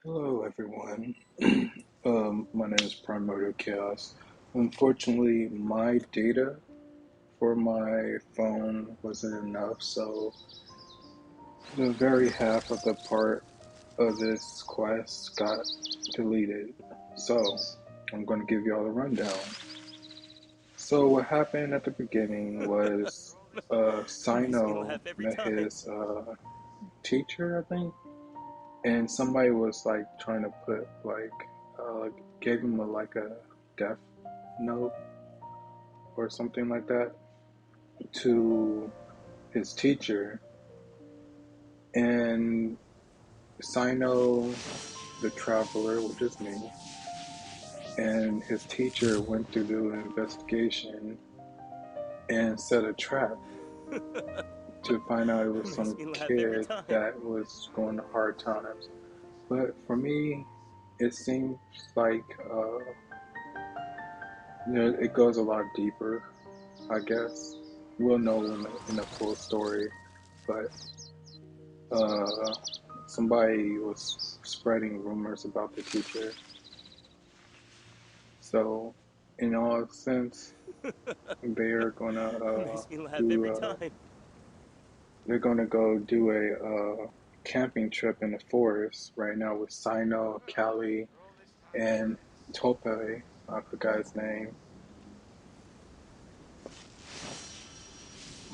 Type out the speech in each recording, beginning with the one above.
Hello, everyone. My name is Primordial Chaos. Unfortunately, my data for my phone wasn't enough, so the very half of the part of this quest got deleted. So, I'm going to give y'all a rundown. So, what happened at the beginning was Makes me Sino laugh every met time. his teacher, I think, and somebody was like trying to put gave him a death note or something like that to his teacher, and Sino the traveler, which is me, and his teacher went to do an investigation and set a trap to find out it was Makes some me laugh every kid time. that was going to hard times. But for me, it seems like it goes a lot deeper, I guess. We'll know in the full story, but uh, somebody was spreading rumors about the teacher. So, in all sense, they're gonna Makes me laugh do. every time. They're gonna go do a camping trip in the forest right now with Sino, Callie, and Tope. I forgot his name,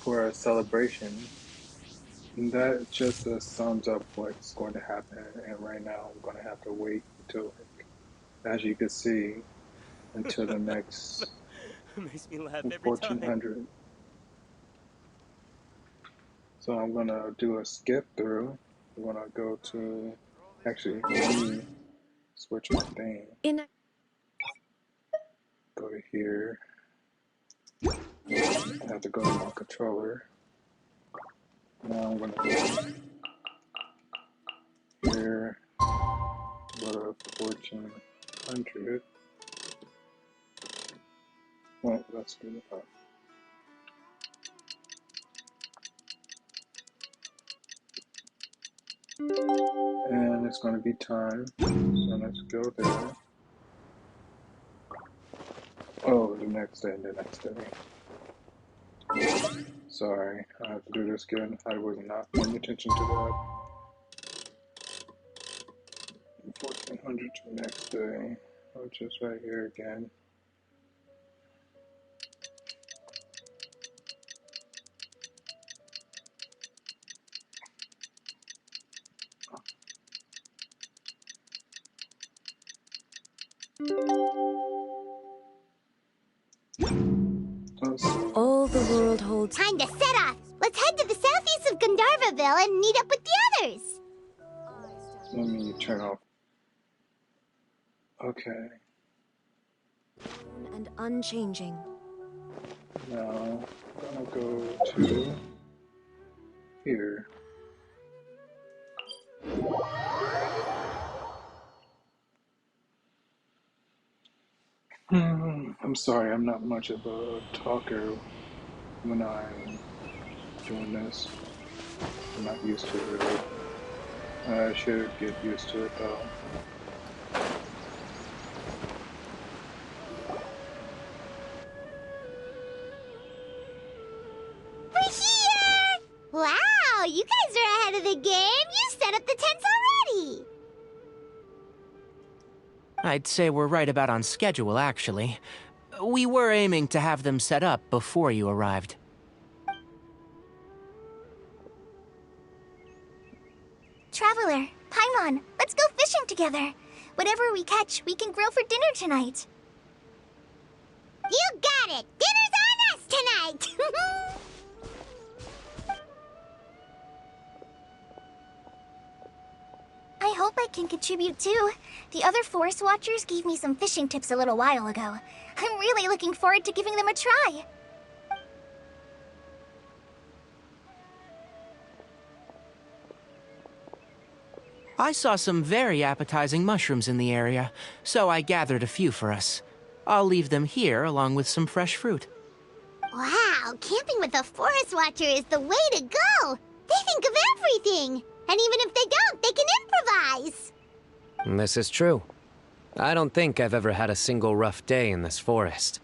for a celebration. And that just sums up what's going to happen. And right now, I'm going to have to wait until, as you can see, until the next Makes me laugh every time. 1400. So I'm going to do a skip through. I'm going to go to, actually, let me switch my thing. In a Go to here. I have to go to my controller. Now I'm going to go here. Go to 1400. Well, let's do it up. And it's going to be time. So let's go there. Oh, the next day, the next day. Sorry, I have to do this again. I was not paying attention to that. 1400 to the next day. Which is right here again. Let's see. all the world holds. Time to set off! Let's head to the southeast of Gandharvaville and meet up with the others! Let me turn off. Okay. And unchanging. Now I'm gonna go to here. I'm sorry, I'm not much of a talker when I'm doing this. I'm not used to it really. I should get used to it though. We're here! Wow, you guys are ahead of the game! You set up the tents already! I'd say we're right about on schedule, actually. We were aiming to have them set up before you arrived. Traveler, Paimon, let's go fishing together. Whatever we catch, we can grill for dinner tonight. You got it! Dinner's on us tonight! I hope I can contribute too. The other Forest Watchers gave me some fishing tips a little while ago. I'm really looking forward to giving them a try. I saw some very appetizing mushrooms in the area, so I gathered a few for us. I'll leave them here along with some fresh fruit. Wow, camping with a Forest Watcher is the way to go! They think of everything! And even if they don't, they can improvise! This is true. I don't think I've ever had a single rough day in this forest.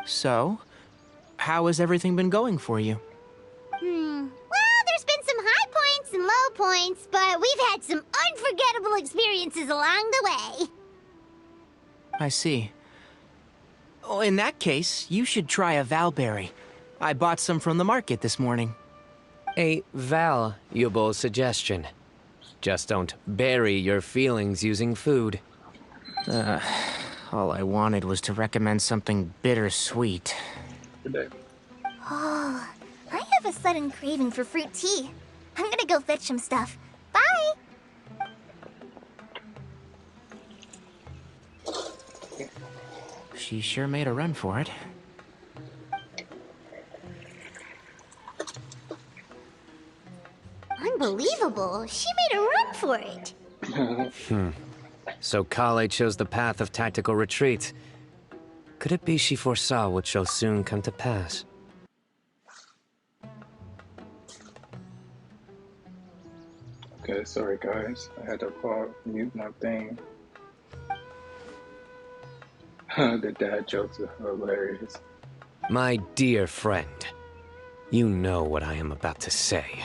So, how has everything been going for you? Well, there's been some high points and low points, but we've had some unforgettable experiences along the way. I see. Oh, in that case, you should try a valberry. I bought some from the market this morning. A valuable suggestion. Just don't bury your feelings using food. All I wanted was to recommend something bittersweet. Good day. Oh, I have a sudden craving for fruit tea. I'm gonna go fetch some stuff. Bye! She sure made a run for it. Unbelievable. She made a run for it. So Kale chose the path of tactical retreat. Could it be she foresaw what shall soon come to pass? Okay, sorry guys. I had to mute my thing. The dad jokes are hilarious. My dear friend, you know what I am about to say.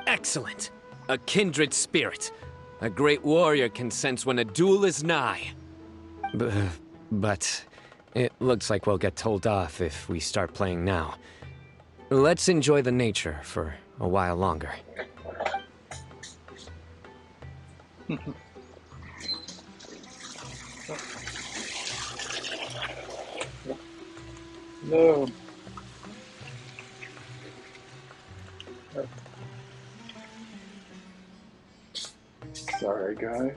Excellent! A kindred spirit. A great warrior can sense when a duel is nigh. But it looks like we'll get told off if we start playing now. Let's enjoy the nature for a while longer. No. Sorry guys.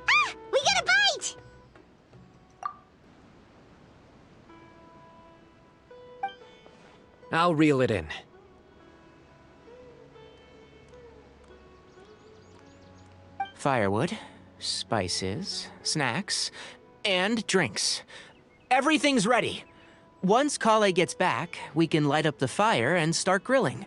Ah! We got a bite! I'll reel it in. Firewood, spices, snacks, and drinks. Everything's ready. Once Kale gets back, we can light up the fire and start grilling.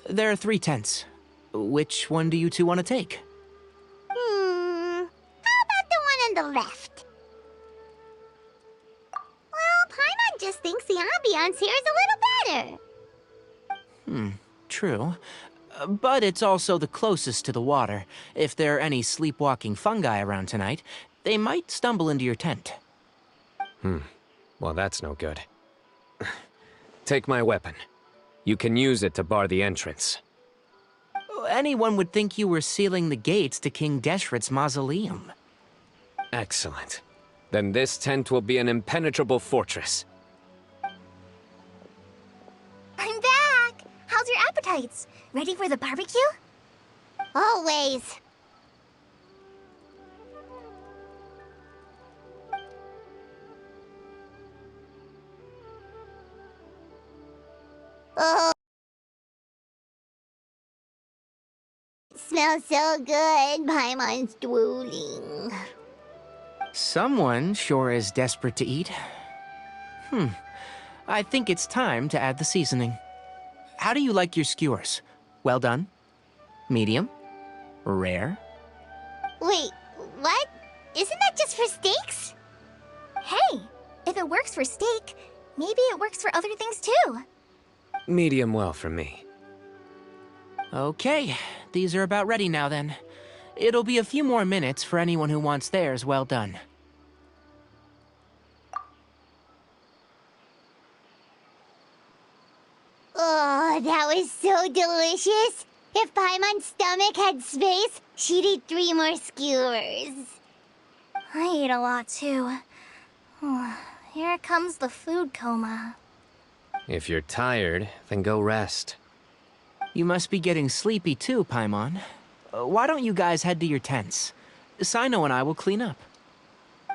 There are 3 tents. Which one do you two want to take? How about the one on the left? Well, Paimon just thinks the ambiance here is a little better. True. But it's also the closest to the water. If there are any sleepwalking fungi around tonight, they might stumble into your tent. Well, that's no good. Take my weapon. You can use it to bar the entrance. Anyone would think you were sealing the gates to King Deshret's mausoleum. Excellent. Then this tent will be an impenetrable fortress. I'm back! How's your appetites? Ready for the barbecue? Always. Oh. It smells so good. Paimon's drooling. Someone sure is desperate to eat. I think it's time to add the seasoning. How do you like your skewers? Well done? Medium? Rare? Wait, what? Isn't that just for steaks? Hey, if it works for steak, maybe it works for other things too. Medium well for me. Okay, these are about ready now then. It'll be a few more minutes for anyone who wants theirs well done. Oh, that was so delicious. If Paimon's stomach had space, she'd eat 3 more skewers. I ate a lot too. Here comes the food coma. If you're tired, then go rest. You must be getting sleepy too, Paimon. Why don't you guys head to your tents? Sino and I will clean up.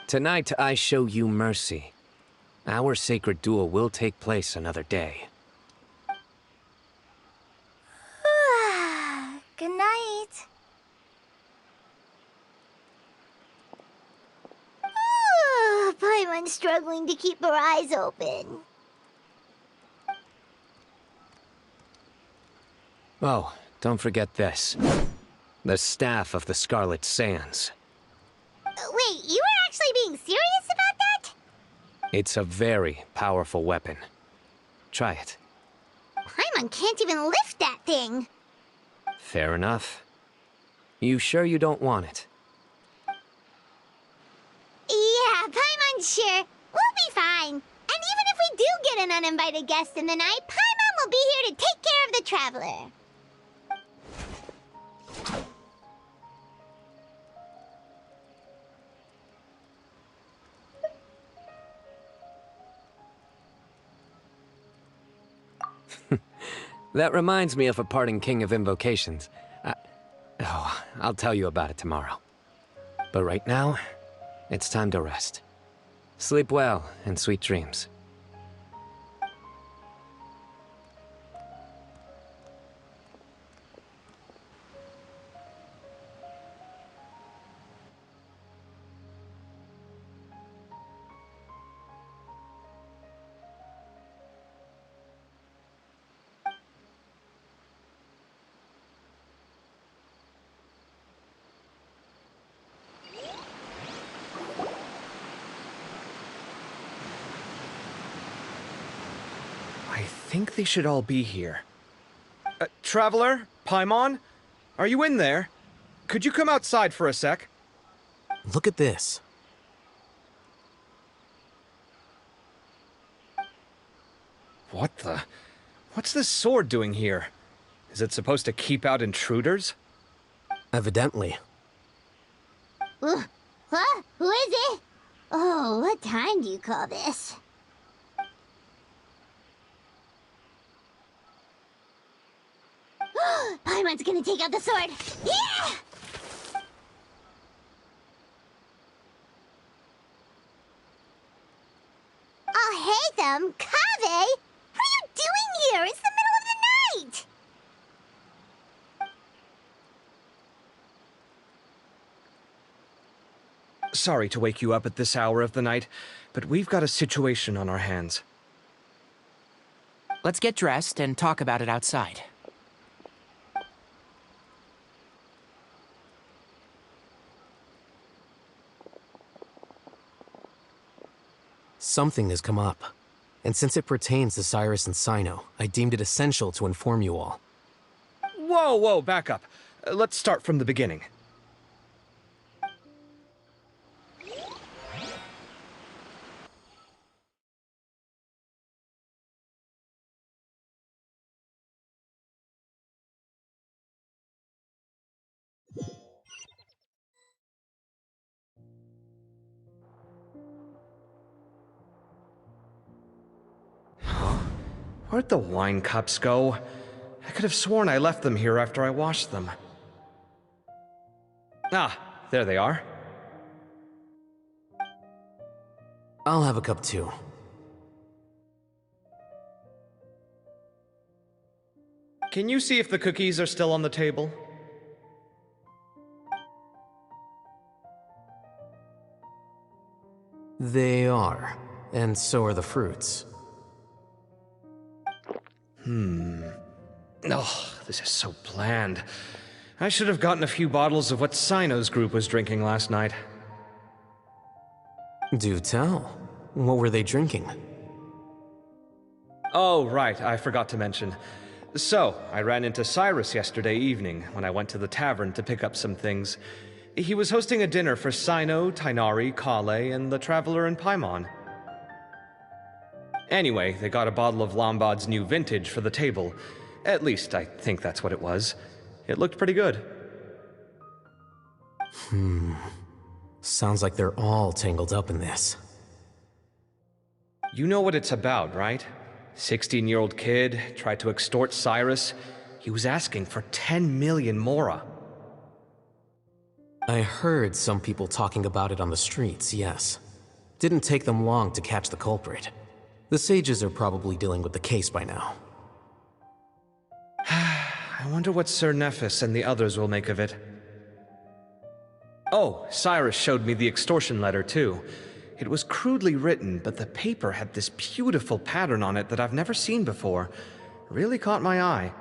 Tonight, I show you mercy. Our sacred duel will take place another day. Good night. Paimon's struggling to keep her eyes open. Oh, don't forget this. The Staff of the Scarlet Sands. Wait, you were actually being serious about that? It's a very powerful weapon. Try it. Paimon can't even lift that thing. Fair enough. You sure you don't want it? Yeah, Paimon's sure. We'll be fine. And even if we do get an uninvited guest in the night, Paimon will be here to take care of the traveler. That reminds me of a parting king of invocations. I'll tell you about it tomorrow. But right now, it's time to rest. Sleep well and sweet dreams. I think they should all be here. Traveler? Paimon? Are you in there? Could you come outside for a sec? Look at this. What the? What's this sword doing here? Is it supposed to keep out intruders? Evidently. What? Who is it? Oh, what time do you call this? Paimon's gonna take out the sword. Yeah! Oh, hey them, Kave! What are you doing here? It's the middle of the night! Sorry to wake you up at this hour of the night, but we've got a situation on our hands. Let's get dressed and talk about it outside. Something has come up. And since it pertains to Cyrus and Sino, I deemed it essential to inform you all. Whoa, back up. Let's start from the beginning. Where'd the wine cups go? I could have sworn I left them here after I washed them. Ah, there they are. I'll have a cup too. Can you see if the cookies are still on the table? They are. And so are the fruits. Oh, this is so bland. I should have gotten a few bottles of what Sino's group was drinking last night. Do tell. What were they drinking? Oh, right, I forgot to mention. So, I ran into Cyrus yesterday evening when I went to the tavern to pick up some things. He was hosting a dinner for Sino, Tighnari, Kale, and the Traveler and Paimon. Anyway, they got a bottle of Lombard's new vintage for the table. At least, I think that's what it was. It looked pretty good. Sounds like they're all tangled up in this. You know what it's about, right? 16-year-old kid tried to extort Cyrus. He was asking for 10 million mora. I heard some people talking about it on the streets, yes. Didn't take them long to catch the culprit. The sages are probably dealing with the case by now. I wonder what Sir Nephis and the others will make of it. Oh, Cyrus showed me the extortion letter, too. It was crudely written, but the paper had this beautiful pattern on it that I've never seen before. Really caught my eye.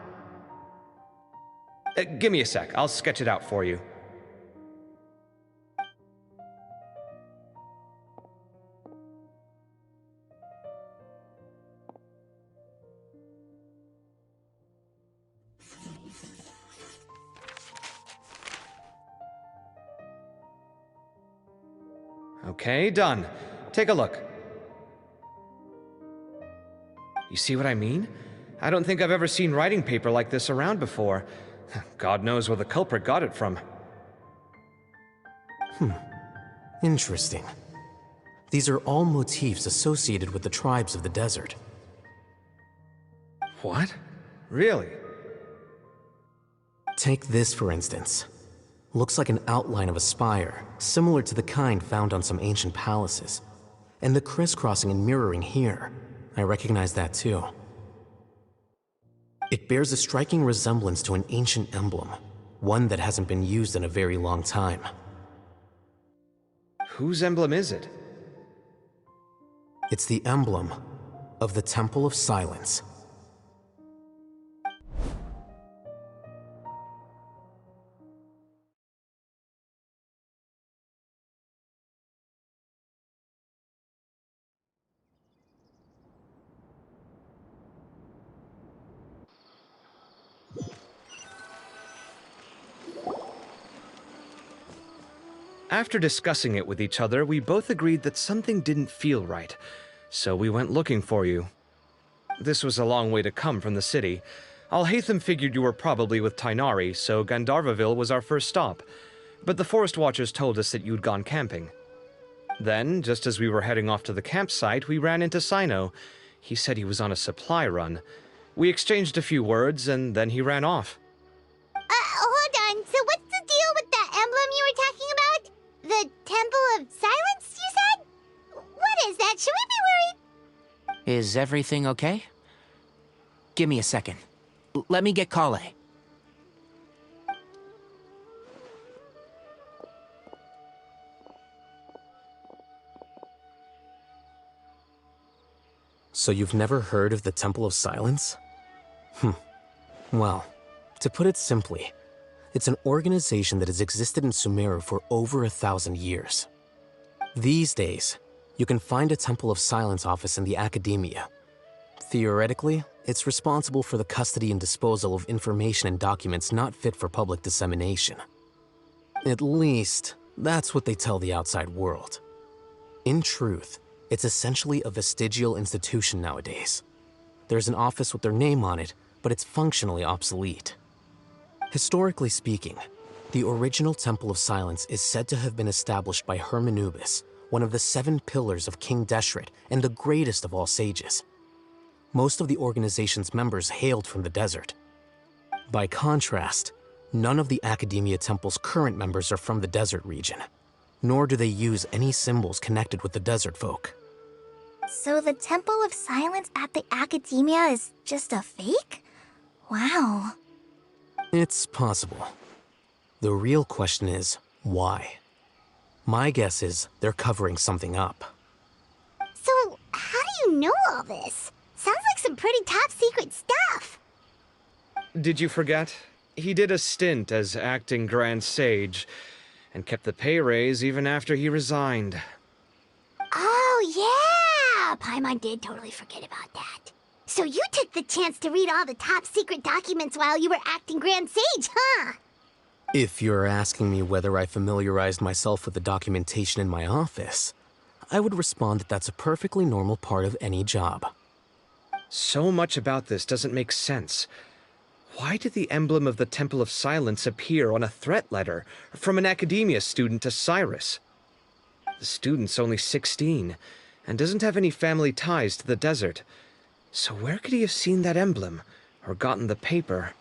Give me a sec, I'll sketch it out for you. Okay, done. Take a look. You see what I mean? I don't think I've ever seen writing paper like this around before. God knows where the culprit got it from. Interesting. These are all motifs associated with the tribes of the desert. What? Really? Take this, for instance. Looks like an outline of a spire, similar to the kind found on some ancient palaces. And the crisscrossing and mirroring here, I recognize that too. It bears a striking resemblance to an ancient emblem, one that hasn't been used in a very long time. Whose emblem is it? It's the emblem of the Temple of Silence. After discussing it with each other, we both agreed that something didn't feel right, so we went looking for you. This was a long way to come from the city. Alhaitham figured you were probably with Tighnari, so Gandharvaville was our first stop, but the Forest Watchers told us that you'd gone camping. Then, just as we were heading off to the campsite, we ran into Cyno. He said he was on a supply run. We exchanged a few words, and then he ran off. Hold on. So what's the deal with that emblem you were talking about? The Temple of Silence, you said? What is that? Should we be worried? Is everything okay? Give me a second. Let me get Kale. So you've never heard of the Temple of Silence? Well, to put it simply, it's an organization that has existed in Sumeru for over 1,000 years. These days, you can find a Temple of Silence office in the academia. Theoretically, it's responsible for the custody and disposal of information and documents not fit for public dissemination. At least, that's what they tell the outside world. In truth, it's essentially a vestigial institution nowadays. There's an office with their name on it, but it's functionally obsolete. Historically speaking, the original Temple of Silence is said to have been established by Hermanubis, one of the 7 pillars of King Deshret and the greatest of all sages. Most of the organization's members hailed from the desert. By contrast, none of the Academia Temple's current members are from the desert region, nor do they use any symbols connected with the desert folk. So the Temple of Silence at the Academia is just a fake? Wow. It's possible. The real question is, why? My guess is they're covering something up. So, how do you know all this? Sounds like some pretty top-secret stuff. Did you forget? He did a stint as acting Grand Sage, and kept the pay raise even after he resigned. Oh, yeah! Paimon did totally forget about that. So you took the chance to read all the top-secret documents while you were acting Grand Sage, huh? If you're asking me whether I familiarized myself with the documentation in my office, I would respond that that's a perfectly normal part of any job. So much about this doesn't make sense. Why did the emblem of the Temple of Silence appear on a threat letter from an Academia student to Cyrus? The student's only 16, and doesn't have any family ties to the desert. So where could he have seen that emblem, or gotten the paper?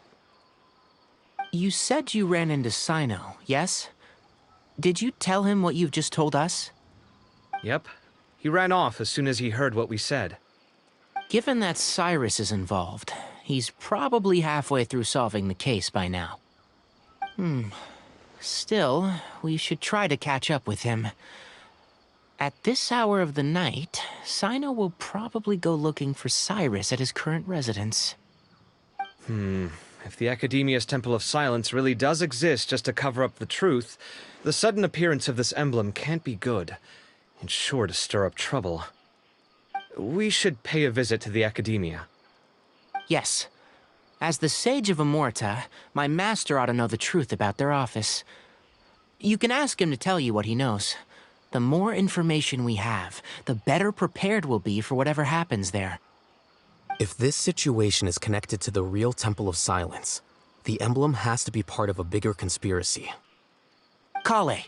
You said you ran into Sino, yes? Did you tell him what you've just told us? Yep. He ran off as soon as he heard what we said. Given that Cyrus is involved, he's probably halfway through solving the case by now. Still, we should try to catch up with him. At this hour of the night, Sino will probably go looking for Cyrus at his current residence. If the Academia's Temple of Silence really does exist just to cover up the truth, the sudden appearance of this emblem can't be good. It's sure to stir up trouble. We should pay a visit to the Academia. Yes. As the Sage of Amorta, my master ought to know the truth about their office. You can ask him to tell you what he knows. The more information we have, the better prepared we'll be for whatever happens there. If this situation is connected to the real Temple of Silence, the emblem has to be part of a bigger conspiracy. Kale,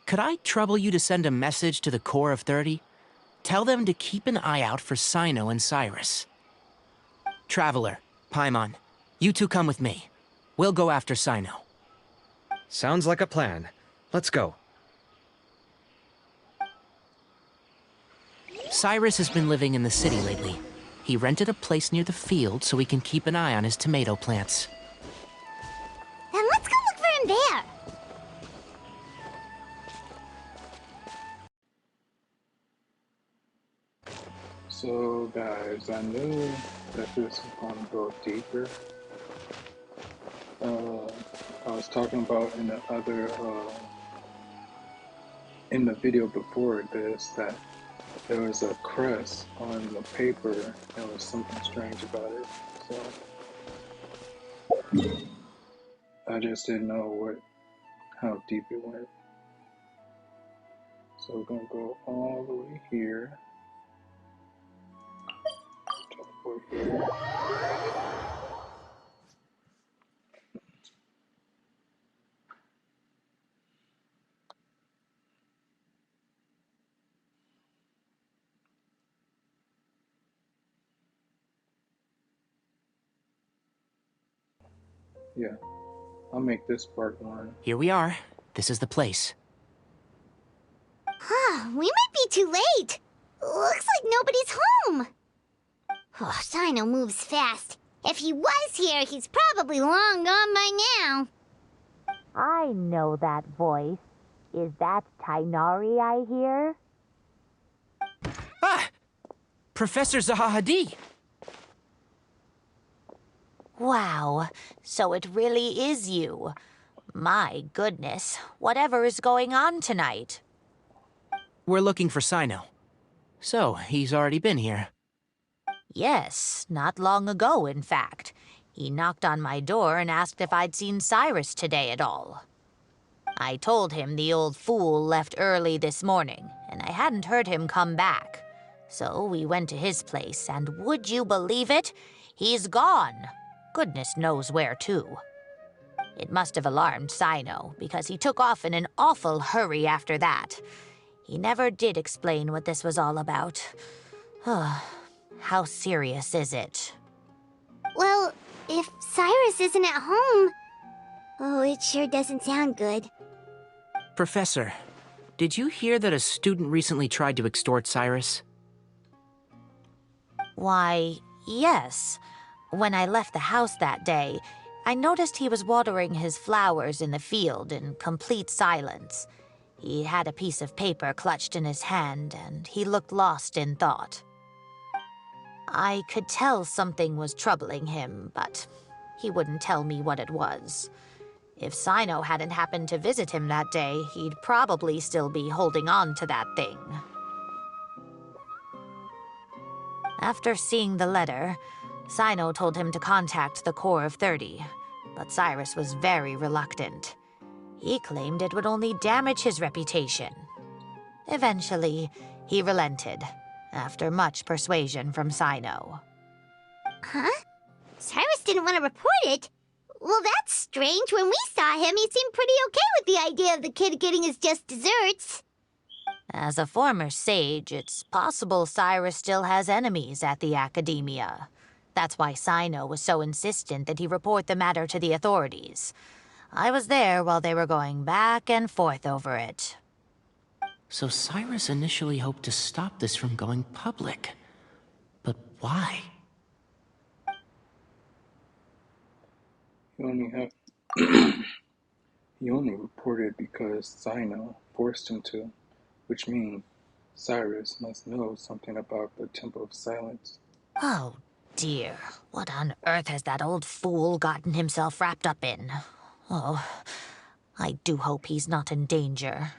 could I trouble you to send a message to the Core of 30? Tell them to keep an eye out for Sino and Cyrus. Traveler, Paimon, you two come with me. We'll go after Sino. Sounds like a plan. Let's go. Cyrus has been living in the city lately. He rented a place near the field so we can keep an eye on his tomato plants. Then let's go look for him there. So guys, I knew that this was going to go deeper. I was talking about in the other, in the video before this, that there was a crest on the paper. There was something strange about it. So I just didn't know how deep it went. So we're gonna go all the way here. Over here. Yeah, I'll make this part one. Here we are. This is the place. We might be too late. Looks like nobody's home. Oh, Sino moves fast. If he was here, he's probably long gone by now. I know that voice. Is that Tainari I hear? Ah! Professor Zahahadi! Wow, so it really is you. My goodness, whatever is going on tonight? We're looking for Sino. So, he's already been here. Yes, not long ago, in fact. He knocked on my door and asked if I'd seen Cyrus today at all. I told him the old fool left early this morning, and I hadn't heard him come back. So we went to his place, and would you believe it? He's gone. Goodness knows where to. It must have alarmed Sino, because he took off in an awful hurry after that. He never did explain what this was all about. How serious is it? Well, if Cyrus isn't at home... Oh, it sure doesn't sound good. Professor, did you hear that a student recently tried to extort Cyrus? Why, yes. When I left the house that day, I noticed he was watering his flowers in the field in complete silence. He had a piece of paper clutched in his hand, and he looked lost in thought. I could tell something was troubling him, but he wouldn't tell me what it was. If Sino hadn't happened to visit him that day, he'd probably still be holding on to that thing. After seeing the letter, Sino told him to contact the Core of 30, but Cyrus was very reluctant. He claimed it would only damage his reputation. Eventually, he relented, after much persuasion from Sino. Huh? Cyrus didn't want to report it? Well, that's strange. When we saw him, he seemed pretty okay with the idea of the kid getting his just desserts. As a former sage, it's possible Cyrus still has enemies at the Academia. That's why Sino was so insistent that he report the matter to the authorities. I was there while they were going back and forth over it. So Cyrus initially hoped to stop this from going public. But why? He only have he only reported because Sino forced him to, which means Cyrus must know something about the Temple of Silence. Oh dear, what on earth has that old fool gotten himself wrapped up in? Oh, I do hope he's not in danger.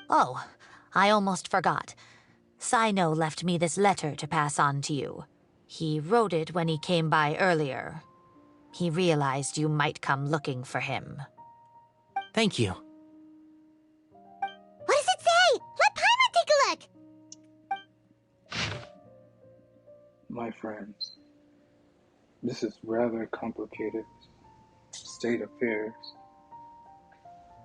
Oh, I almost forgot. Sino left me this letter to pass on to you. He wrote it when he came by earlier. He realized you might come looking for him. Thank you. What does it say? Let Paimon take a look. My friends, this is rather complicated state affairs.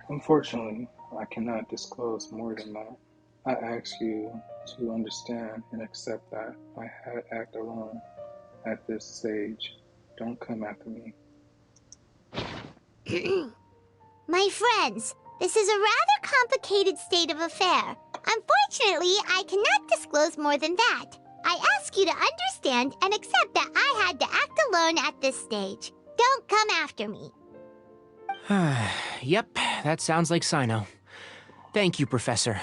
Unfortunately, I cannot disclose more than that. I ask you to understand and accept that I act alone at this stage. Don't come after me. My friends, this is a rather complicated state of affair. Unfortunately, I cannot disclose more than that. I ask you to understand and accept that I had to act alone at this stage. Don't come after me. Yep, that sounds like Sino. Thank you, Professor.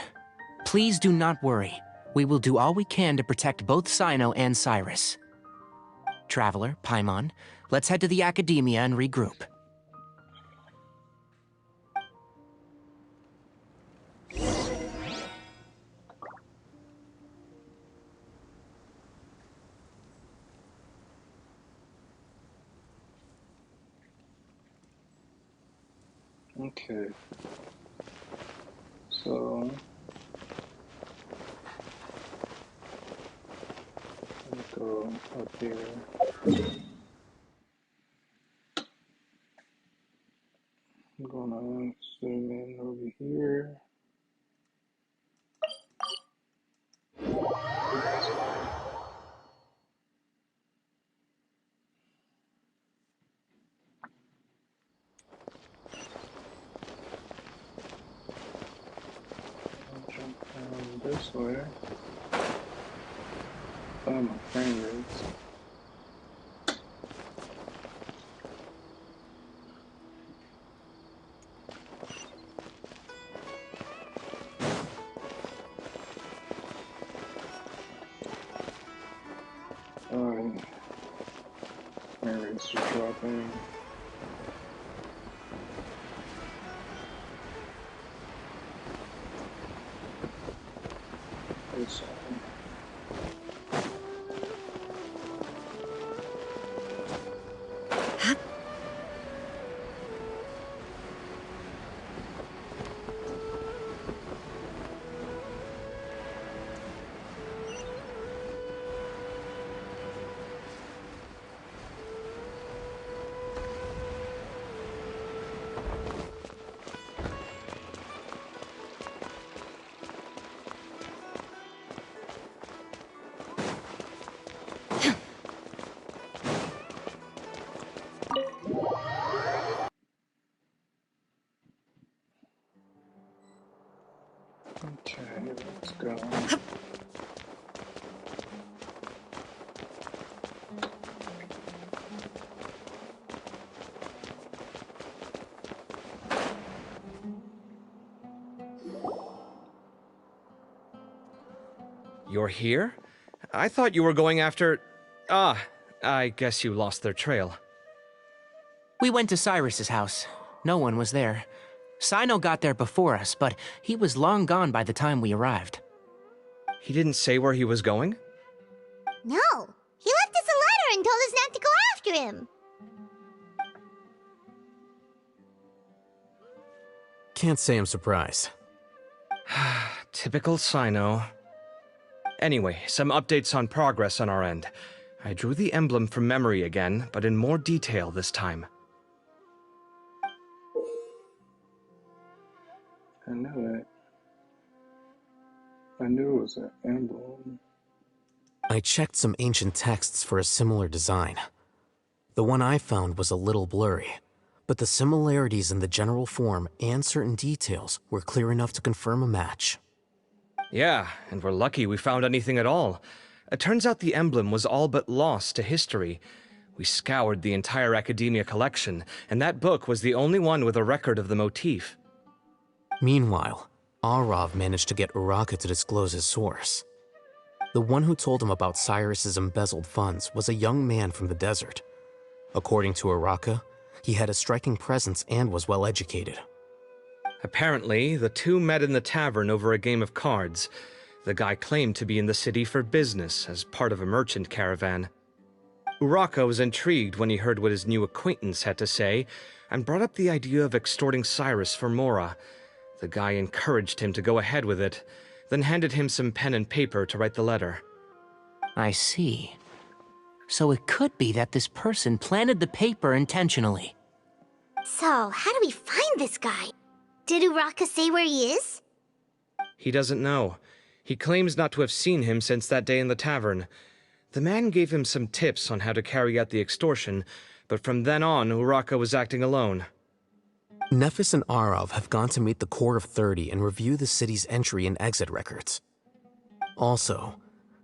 Please do not worry. We will do all we can to protect both Sino and Cyrus. Traveler, Paimon, let's head to the Academia and regroup. Okay. So let's go up here. I'm gonna zoom in over here. I'll jump down this way. Oh, my frame rates. Alright. Frame rates are dropping. This one. Okay, let's go. You're here? I thought you were going after... Ah, I guess you lost their trail. We went to Cyrus's house. No one was there. Sino got there before us, but he was long gone by the time we arrived. He didn't say where he was going? No, he left us a letter and told us not to go after him. Can't say I'm surprised. Typical Sino. Anyway, some updates on progress on our end. I drew the emblem from memory again, but in more detail this time. I know it. knew it was an emblem. I checked some ancient texts for a similar design. The one I found was a little blurry, but the similarities in the general form and certain details were clear enough to confirm a match. Yeah, and we're lucky we found anything at all. It turns out the emblem was all but lost to history. We scoured the entire Academia collection, and that book was the only one with a record of the motif. Meanwhile, Arav managed to get Uraka to disclose his source. The one who told him about Cyrus's embezzled funds was a young man from the desert. According to Uraka, he had a striking presence and was well educated. Apparently, the two met in the tavern over a game of cards. The guy claimed to be in the city for business as part of a merchant caravan. Uraka was intrigued when he heard what his new acquaintance had to say, and brought up the idea of extorting Cyrus for Mora. The guy encouraged him to go ahead with it, then handed him some pen and paper to write the letter. I see. So it could be that this person planted the paper intentionally. So, how do we find this guy? Did Uraka say where he is? He doesn't know. He claims not to have seen him since that day in the tavern. The man gave him some tips on how to carry out the extortion, but from then on, Uraka was acting alone. Nephis and Arav have gone to meet the Core of 30 and review the city's entry and exit records. Also,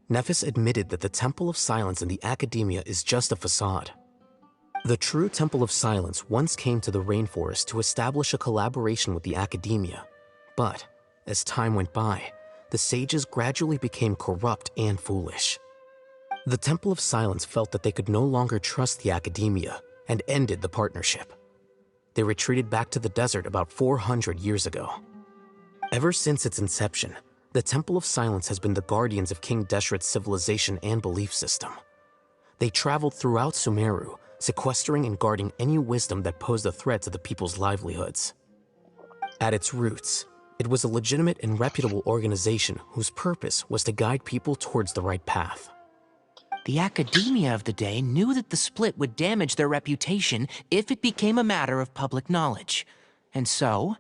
Nephis admitted that the Temple of Silence in the Academia is just a facade. The true Temple of Silence once came to the rainforest to establish a collaboration with the Academia, but as time went by, the sages gradually became corrupt and foolish. The Temple of Silence felt that they could no longer trust the Academia and ended the partnership. They retreated back to the desert about 400 years ago. Ever since its inception, the Temple of Silence has been the guardians of King Deshret's civilization and belief system. They traveled throughout Sumeru, sequestering and guarding any wisdom that posed a threat to the people's livelihoods. At its roots, it was a legitimate and reputable organization whose purpose was to guide people towards the right path. The Academia of the day knew that the split would damage their reputation if it became a matter of public knowledge. And so,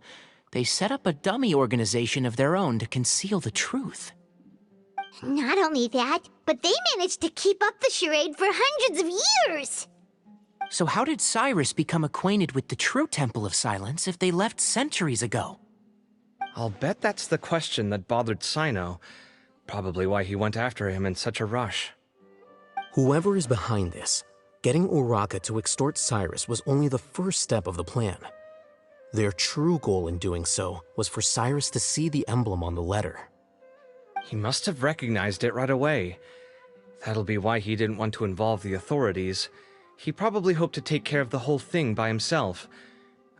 they set up a dummy organization of their own to conceal the truth. Not only that, but they managed to keep up the charade for hundreds of years! So how did Cyrus become acquainted with the true Temple of Silence if they left centuries ago? I'll bet that's the question that bothered Sino. Probably why he went after him in such a rush. Whoever is behind this, getting Uraka to extort Cyrus was only the first step of the plan. Their true goal in doing so was for Cyrus to see the emblem on the letter. He must have recognized it right away. That'll be why he didn't want to involve the authorities. He probably hoped to take care of the whole thing by himself.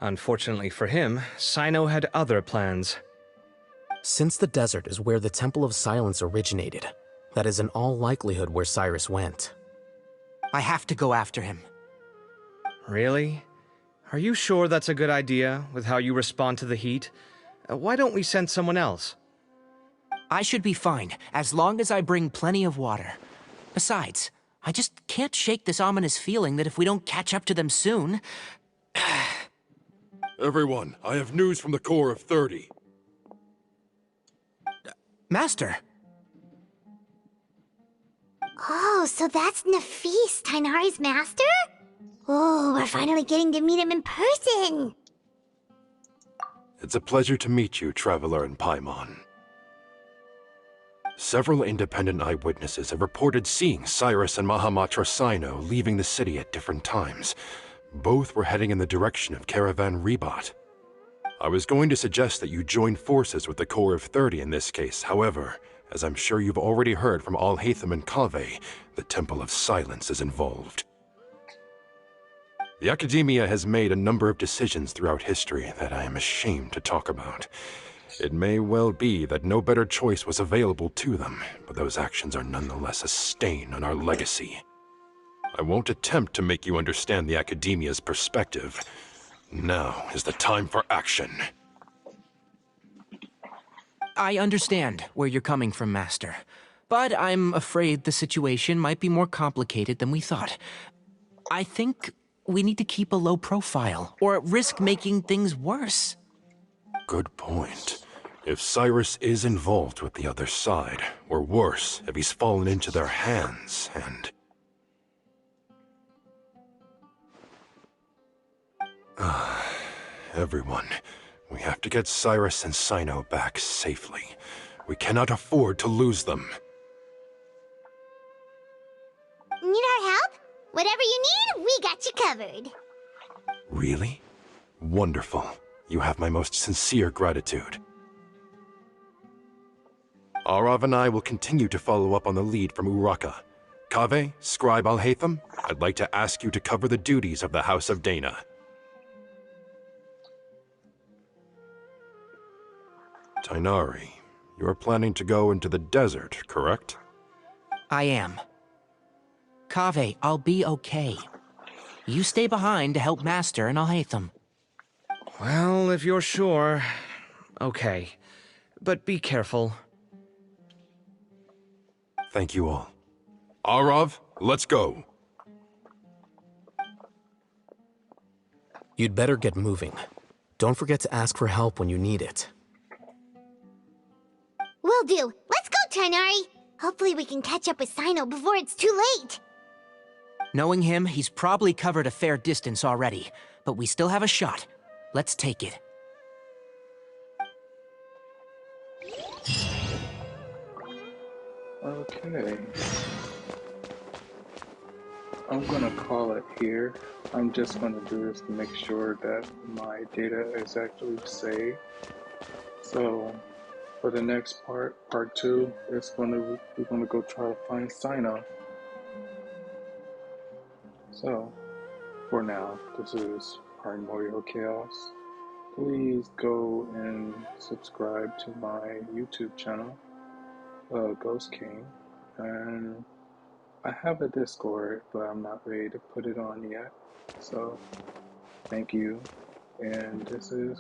Unfortunately for him, Sino had other plans. Since the desert is where the Temple of Silence originated, that is in all likelihood where Cyrus went. I have to go after him. Really? Are you sure that's a good idea, with how you respond to the heat? Why don't we send someone else? I should be fine, as long as I bring plenty of water. Besides, I just can't shake this ominous feeling that if we don't catch up to them soon... Everyone, I have news from the Core of 30. Master! Oh, so that's Nafis, Tainari's master? Oh, we're finally getting to meet him in person! It's a pleasure to meet you, Traveler in Paimon. Several independent eyewitnesses have reported seeing Cyrus and Mahamatra Sino leaving the city at different times. Both were heading in the direction of Caravan Ribat. I was going to suggest that you join forces with the Core of 30 in this case. However, as I'm sure you've already heard from Al-Haytham and Kaveh, the Temple of Silence is involved. The Academia has made a number of decisions throughout history that I am ashamed to talk about. It may well be that no better choice was available to them, but those actions are nonetheless a stain on our legacy. I won't attempt to make you understand the Academia's perspective. Now is the time for action. I understand where you're coming from, Master. But I'm afraid the situation might be more complicated than we thought. I think we need to keep a low profile, or risk making things worse. Good point. If Cyrus is involved with the other side, or worse, if he's fallen into their hands, and... Everyone, we have to get Cyrus and Cyno back safely. We cannot afford to lose them. Need our help? Whatever you need, we got you covered. Really? Wonderful. You have my most sincere gratitude. Arav and I will continue to follow up on the lead from Uraka. Kaveh, Scribe Alhaitham, I'd like to ask you to cover the duties of the House of Dana. Tighnari, you are planning to go into the desert, correct? I am. Kaveh, I'll be okay. You stay behind to help Master and Alhaitham. Well, if you're sure... Okay. But be careful. Thank you all. Arav, let's go. You'd better get moving. Don't forget to ask for help when you need it. Will do. Let's go, Tighnari. Hopefully we can catch up with Cyno before it's too late. Knowing him, he's probably covered a fair distance already, but we still have a shot. Let's take it. Okay. I'm gonna call it here. I'm just gonna do this to make sure that my data is actually saved. So for the next part 2, we're gonna go try to find Cyno. So for now, this is Primordial Chaos. Please go and subscribe to my YouTube channel, Ghost King, and I have a Discord, but I'm not ready to put it on yet. So thank you, and this is